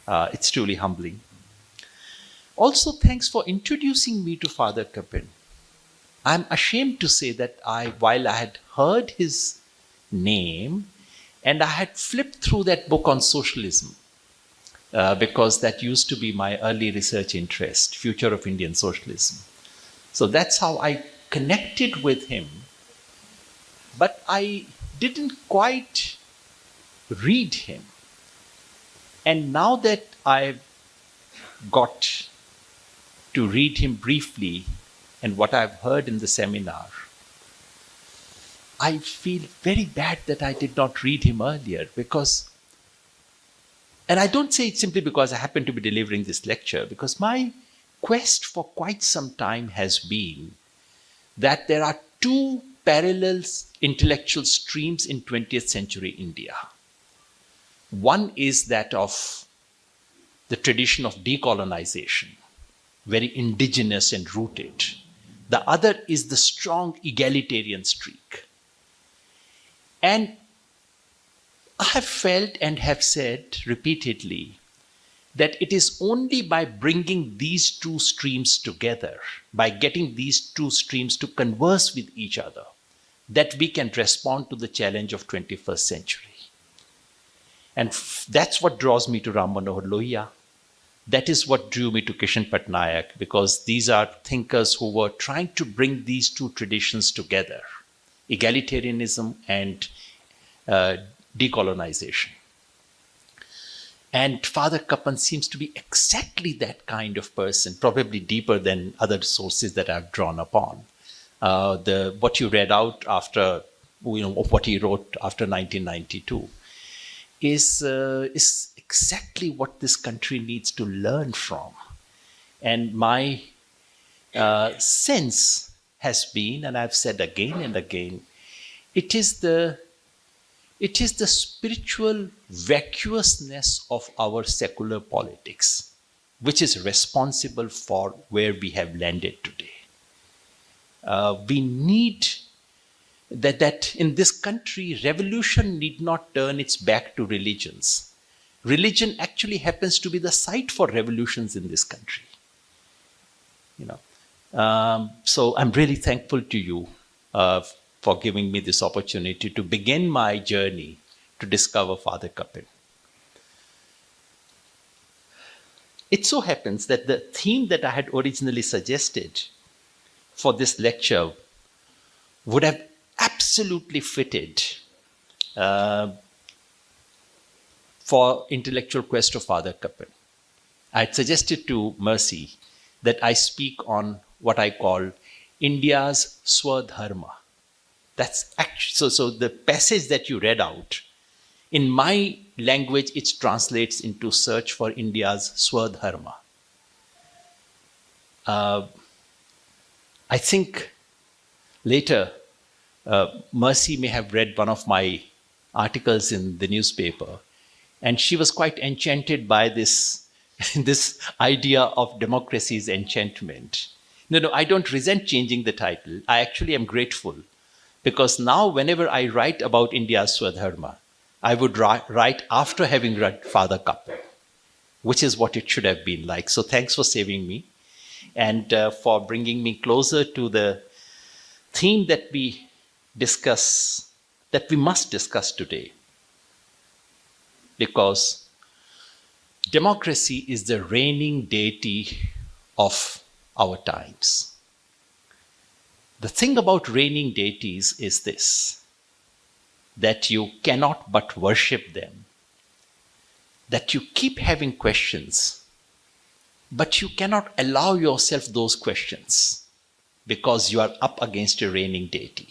It's truly humbling. Also, thanks for introducing me to Father Kappen. I'm ashamed to say that while I had heard his name and I had flipped through that book on socialism, because that used to be my early research interest, Future of Indian Socialism. So that's how I connected with him. But I didn't quite read him. And now that I've got to read him briefly and what I've heard in the seminar, I feel very bad that I did not read him earlier because, and I don't say it simply because I happen to be delivering this lecture, because my quest for quite some time has been that there are two parallel intellectual streams in 20th century India. One is that of the tradition of decolonization, very indigenous and rooted. The other is the strong egalitarian streak. And I have felt and have said repeatedly that it is only by bringing these two streams together, by getting these two streams to converse with each other, that we can respond to the challenge of 21st century. And that's what draws me to Ram Manohar Lohia. That is what drew me to Kishan Patnaik, because these are thinkers who were trying to bring these two traditions together, egalitarianism and decolonization. And Father Kappen seems to be exactly that kind of person, probably deeper than other sources that I've drawn upon. What you read out after, of what he wrote after 1992 is exactly what this country needs to learn from. And my sense has been, and I've said again and again, it is the spiritual vacuousness of our secular politics which is responsible for where we have landed today. We need that in this country, revolution need not turn its back to religions. Religion actually happens to be the site for revolutions in this country. So I'm really thankful to you for giving me this opportunity to begin my journey to discover Father Kappen. It so happens that the theme that I had originally suggested for this lecture would have absolutely fitted for Intellectual Quest of Father Kappen. I had suggested to Mercy that I speak on what I call India's Swadharma. That's actually, so the passage that you read out, in my language, it translates into search for India's Swadharma. I think later, Mercy may have read one of my articles in the newspaper, and she was quite enchanted by this idea of democracy's enchantment. No, I don't resent changing the title. I actually am grateful, because now whenever I write about India's Swadharma, I would write after having read Father Kappen, which is what it should have been like. So thanks for saving me and for bringing me closer to the theme that we must discuss today. Because democracy is the reigning deity of our times. The thing about reigning deities is this, that you cannot but worship them, that you keep having questions, but you cannot allow yourself those questions because you are up against a reigning deity.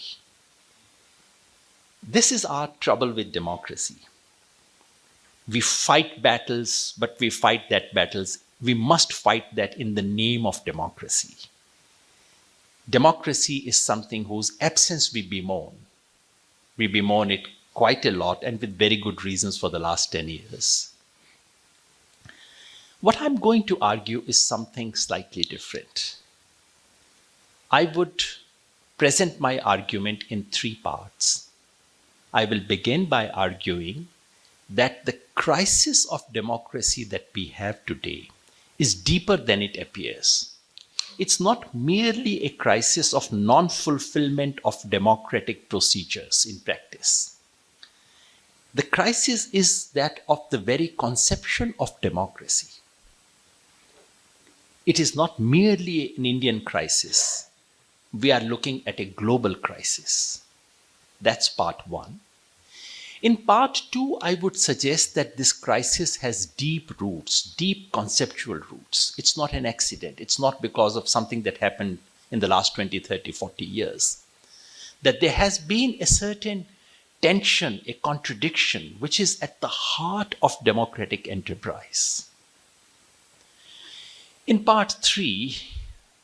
This is our trouble with democracy. We fight battles, but we fight that battles. We must fight that in the name of democracy. Democracy is something whose absence we bemoan. We bemoan it quite a lot, and with very good reasons, for the last 10 years. What I'm going to argue is something slightly different. I would present my argument in 3 parts. I will begin by arguing that the crisis of democracy that we have today is deeper than it appears. It's not merely a crisis of non-fulfillment of democratic procedures in practice. The crisis is that of the very conception of democracy. It is not merely an Indian crisis. We are looking at a global crisis. That's part one. In part two, I would suggest that this crisis has deep roots, deep conceptual roots. It's not an accident. It's not because of something that happened in the last 20, 30, 40 years. That there has been a certain tension, a contradiction, which is at the heart of democratic enterprise. In part three,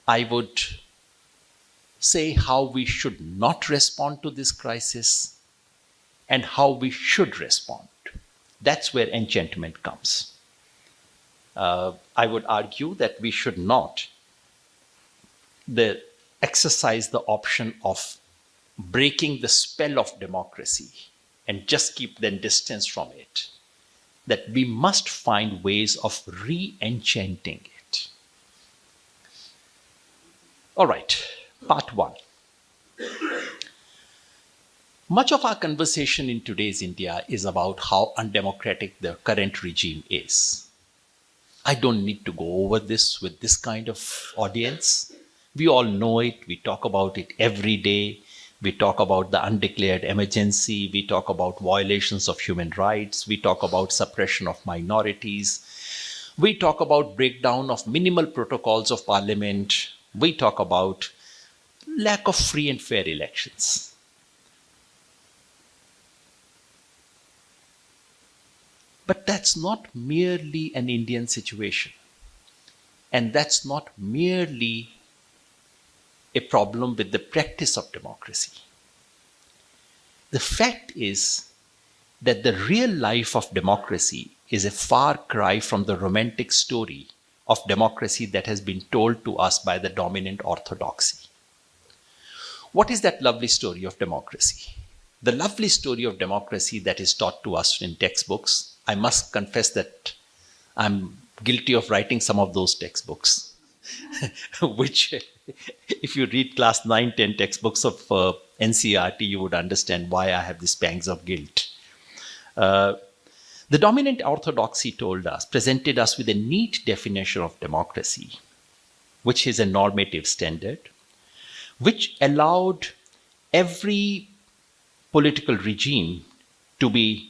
I would say how we should not respond to this crisis and how we should respond. That's where enchantment comes. I would argue that we should not exercise the option of breaking the spell of democracy and just keep them distance from it. That we must find ways of re-enchanting it. All right, part one. Much of our conversation in today's India is about how undemocratic the current regime is. I don't need to go over this with this kind of audience. We all know it. We talk about it every day. We talk about the undeclared emergency. We talk about violations of human rights. We talk about suppression of minorities. We talk about breakdown of minimal protocols of parliament. We talk about lack of free and fair elections. But that's not merely an Indian situation. And that's not merely a problem with the practice of democracy. The fact is that the real life of democracy is a far cry from the romantic story of democracy that has been told to us by the dominant orthodoxy. What is that lovely story of democracy? The lovely story of democracy that is taught to us in textbooks. I must confess that I'm guilty of writing some of those textbooks, which if you read class 9, 10 textbooks of NCERT, you would understand why I have these pangs of guilt. The dominant orthodoxy presented us with a neat definition of democracy, which is a normative standard, which allowed every political regime to be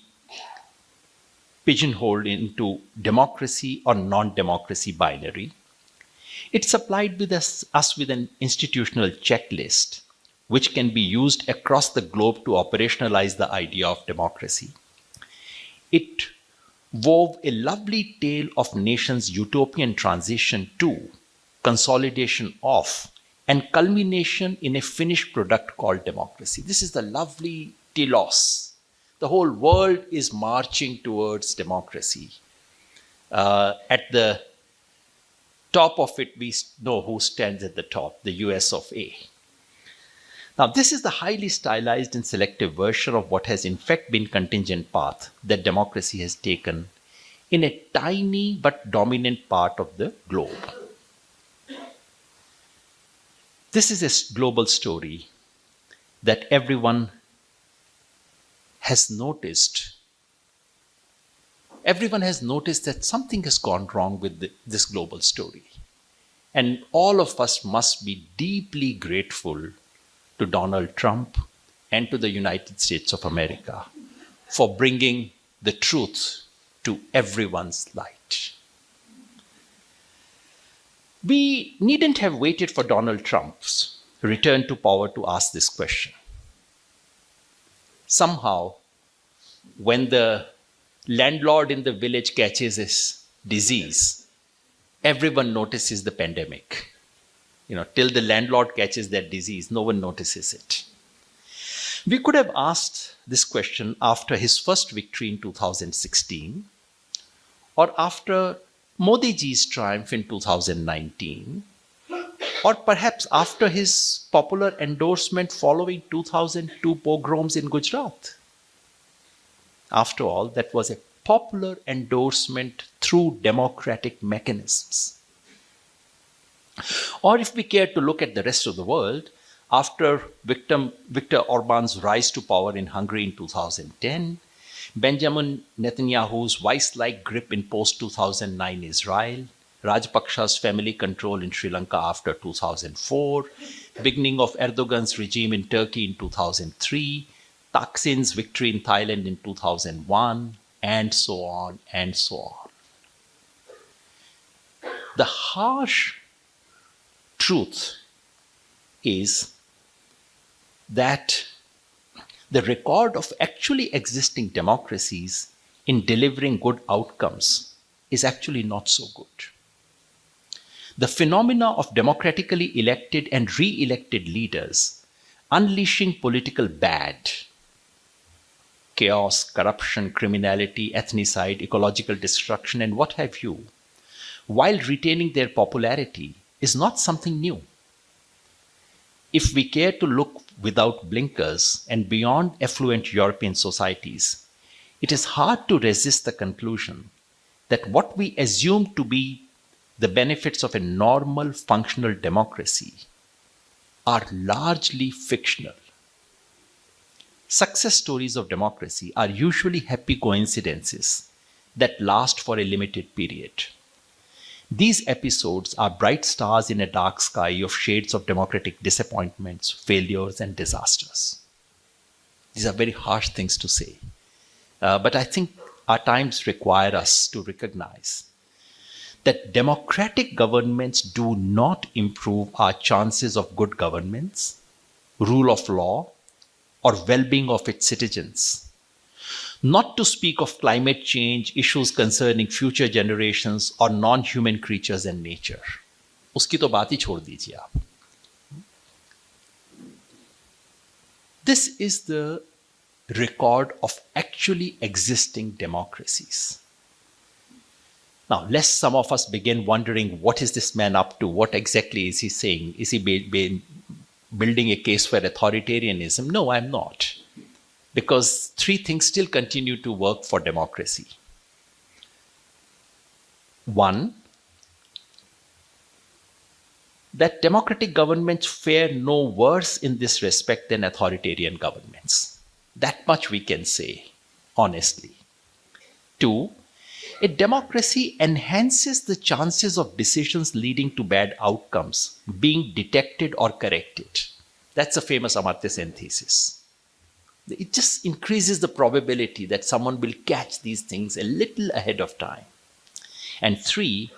pigeonholed into democracy or non-democracy binary. It supplied us with an institutional checklist which can be used across the globe to operationalize the idea of democracy. It wove a lovely tale of nations' utopian transition to, consolidation of, and culmination in a finished product called democracy. This is the lovely telos. The whole world is marching towards democracy. At the top of it, we know who stands at the top, the US of A. Now, this is the highly stylized and selective version of what has in fact been contingent path that democracy has taken in a tiny but dominant part of the globe. This is a global story that everyone has noticed. Everyone has noticed that something has gone wrong with this global story. And all of us must be deeply grateful to Donald Trump and to the United States of America for bringing the truth to everyone's light. We needn't have waited for Donald Trump's return to power to ask this question. Somehow, when the landlord in the village catches his disease, everyone notices the pandemic. Till the landlord catches that disease, no one notices it. We could have asked this question after his first victory in 2016, or after Modi ji's triumph in 2019, or perhaps after his popular endorsement following 2002 pogroms in Gujarat. After all, that was a popular endorsement through democratic mechanisms. Or if we care to look at the rest of the world, after Viktor Orban's rise to power in Hungary in 2010, Benjamin Netanyahu's vice-like grip in post-2009 Israel, Rajapaksa's family control in Sri Lanka after 2004, beginning of Erdogan's regime in Turkey in 2003, Thaksin's victory in Thailand in 2001, and so on and so on. The harsh truth is that the record of actually existing democracies in delivering good outcomes is actually not so good. The phenomena of democratically elected and re-elected leaders unleashing political bad, chaos, corruption, criminality, ethnicide, ecological destruction, and what have you, while retaining their popularity, is not something new. If we care to look without blinkers and beyond affluent European societies, it is hard to resist the conclusion that what we assume to be the benefits of a normal functional democracy are largely fictional. Success stories of democracy are usually happy coincidences that last for a limited period. These episodes are bright stars in a dark sky of shades of democratic disappointments, failures, and disasters. These are very harsh things to say. But I think our times require us to recognize that democratic governments do not improve our chances of good governance, rule of law, or well-being of its citizens. Not to speak of climate change, issues concerning future generations, or non-human creatures and nature. उसकी तो बात ही छोड़ दीजिए आप. This is the record of actually existing democracies. Now, lest some of us begin wondering, what is this man up to? What exactly is he saying? Is he building a case for authoritarianism? No, I'm not. Because three things still continue to work for democracy. One, that democratic governments fare no worse in this respect than authoritarian governments. That much we can say, honestly. Two, a democracy enhances the chances of decisions leading to bad outcomes being detected or corrected. That's a famous Amartya Sen thesis. It just increases the probability that someone will catch these things a little ahead of time. And three,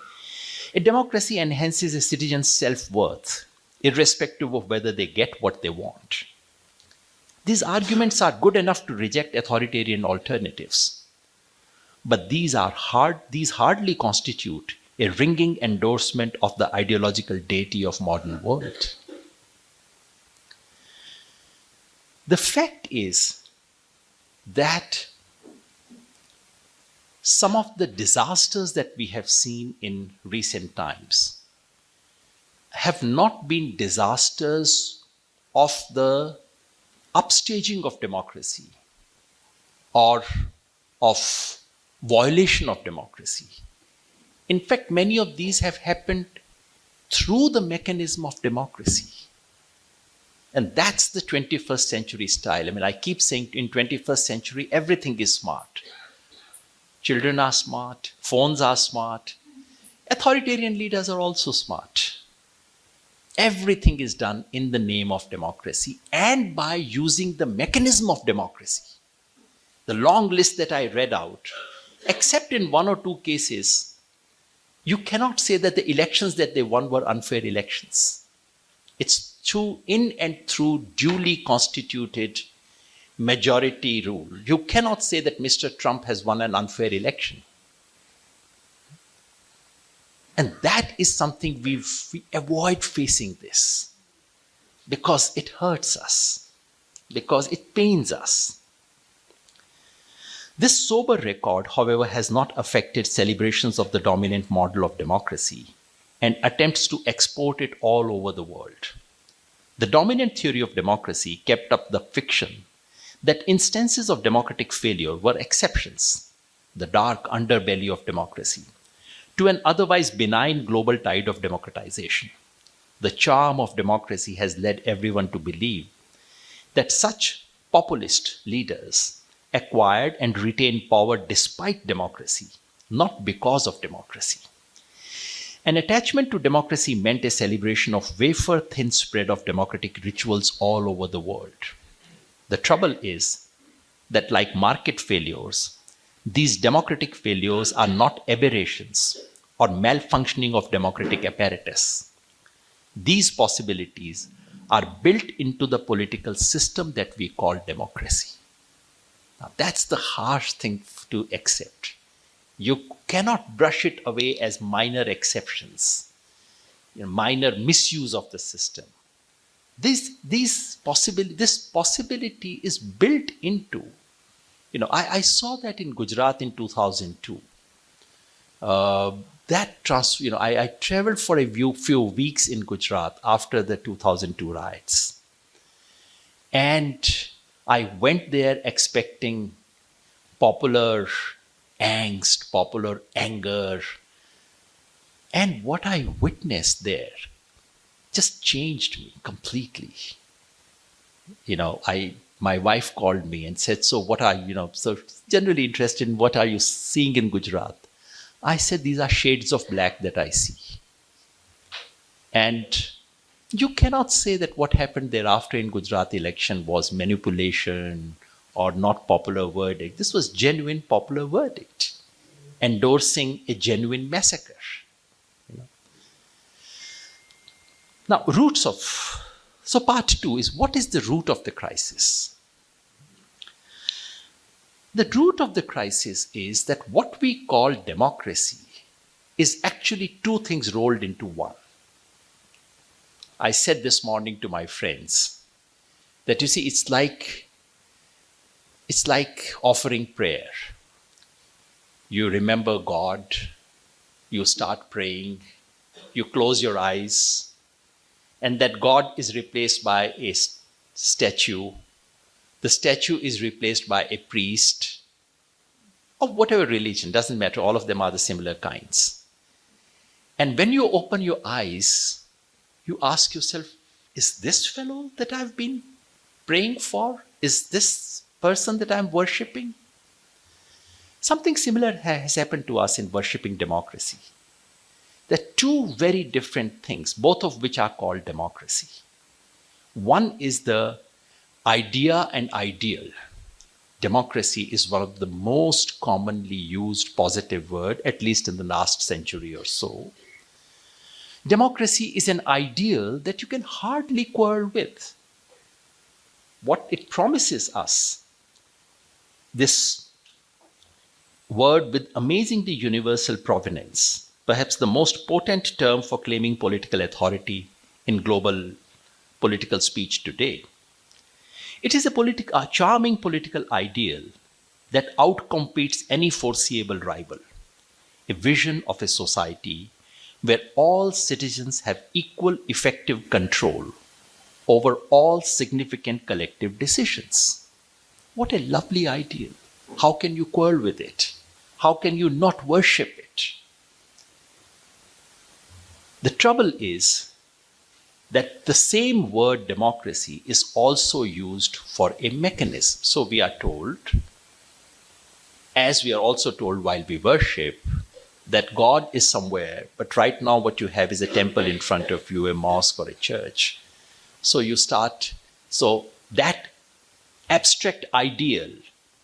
a democracy enhances a citizen's self-worth, irrespective of whether they get what they want. These arguments are good enough to reject authoritarian alternatives. But these hardly constitute a ringing endorsement of the ideological deity of modern world. The fact is that some of the disasters that we have seen in recent times have not been disasters of the upstaging of democracy or of violation of democracy. In fact, many of these have happened through the mechanism of democracy. And that's the 21st century style. I mean, I keep saying in 21st century, everything is smart. Children are smart, phones are smart. Authoritarian leaders are also smart. Everything is done in the name of democracy and by using the mechanism of democracy. The long list that I read out, except in one or two cases, you cannot say that the elections that they won were unfair elections. It's in and through duly constituted majority rule. You cannot say that Mr. Trump has won an unfair election. And that is something we avoid facing this because it hurts us, because it pains us. This sober record, however, has not affected celebrations of the dominant model of democracy and attempts to export it all over the world. The dominant theory of democracy kept up the fiction that instances of democratic failure were exceptions the dark underbelly of democracy, to an otherwise benign global tide of democratization. The charm of democracy has led everyone to believe that such populist leaders acquired and retained power despite democracy, not because of democracy. An attachment to democracy meant a celebration of wafer-thin spread of democratic rituals all over the world. The trouble is that, like market failures, these democratic failures are not aberrations or malfunctioning of democratic apparatus. These possibilities are built into the political system that we call democracy. Now, that's the harsh thing to accept. You cannot brush it away as minor exceptions, minor misuse of the system. This possibility is built into, I saw that in Gujarat in 2002. I traveled for a few weeks in Gujarat after the 2002 riots. And I went there expecting popular angst, popular anger. And what I witnessed there just changed me completely. My wife called me and said, so what are, so generally interested in what are you seeing in Gujarat? I said, these are shades of black that I see. And you cannot say that what happened thereafter in Gujarat election was manipulation or not popular verdict. This was genuine popular verdict, endorsing a genuine massacre. Now, so part 2 is, what is the root of the crisis? The root of the crisis is that what we call democracy is actually two things rolled into one. I said this morning to my friends that, you see, it's like offering prayer. You remember God, you start praying, you close your eyes, and that God is replaced by a statue. The statue is replaced by a priest of whatever religion, doesn't matter, all of them are the similar kinds. And when you open your eyes, you ask yourself, is this fellow that I've been praying for? Is this person that I'm worshipping? Something similar has happened to us in worshipping democracy. There are two very different things, both of which are called democracy. One is the idea and ideal. Democracy is one of the most commonly used positive word, at least in the last century or so. Democracy is an ideal that you can hardly quarrel with. What it promises us, this word with amazingly universal provenance, perhaps the most potent term for claiming political authority in global political speech today. It is a charming political ideal that outcompetes any foreseeable rival, a vision of a society where all citizens have equal effective control over all significant collective decisions. What a lovely ideal. How can you quarrel with it? How can you not worship it? The trouble is that the same word democracy is also used for a mechanism. So we are told, as we are also told while we worship, that God is somewhere, but right now what you have is a temple in front of you, a mosque or a church. So that abstract ideal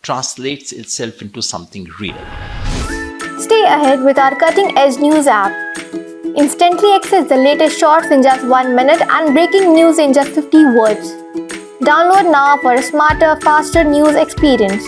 translates itself into something real. Stay ahead with our cutting-edge news app. Instantly access the latest shorts in just 1 minute and breaking news in just 50 words. Download now for a smarter, faster news experience.